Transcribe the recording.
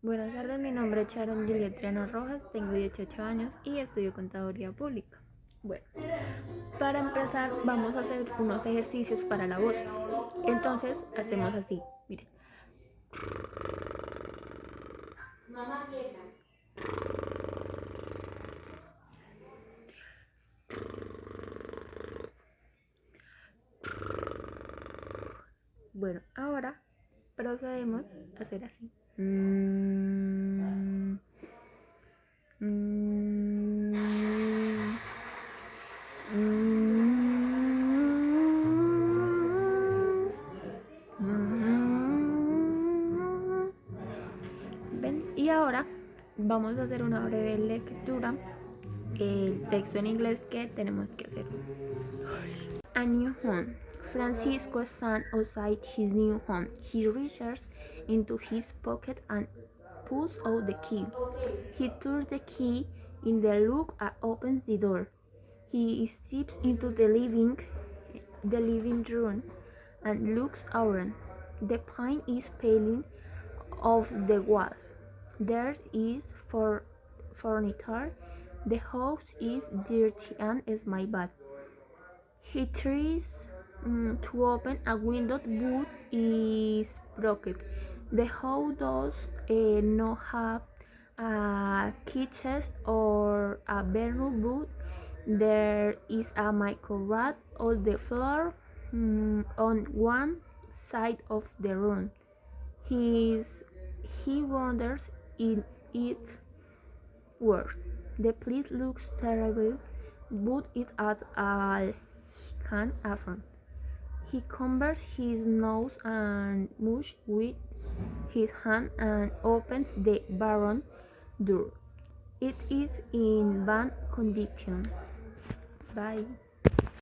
Buenas tardes, mi nombre es Sharon Juliet Triana Rojas, tengo 18 años y estudio Contaduría Pública. Bueno, para empezar vamos a hacer unos ejercicios para la voz. Entonces hacemos así, miren. Bueno, ahora procedemos a hacer así. ¿Ven? Y ahora vamos a hacer una breve lectura, el texto en inglés que tenemos que hacer. A new home. Francisco stands outside his new home. He reaches into his pocket and pulls out the key. He turns the key in the lock and opens the door. He steps into the living room and looks around. The paint is peeling off the walls. There is furniture. The house is dirty and smells bad. He tries to open a window but is broken. The house does not have a key chest or a bedroom, but there is a micro rat on the floor on one side of the room. He wonders if it's worse. The place looks terrible, but it is all he can afford. He covers his nose and mouth with his hand and opens the barn door. It is in bad condition. Bye.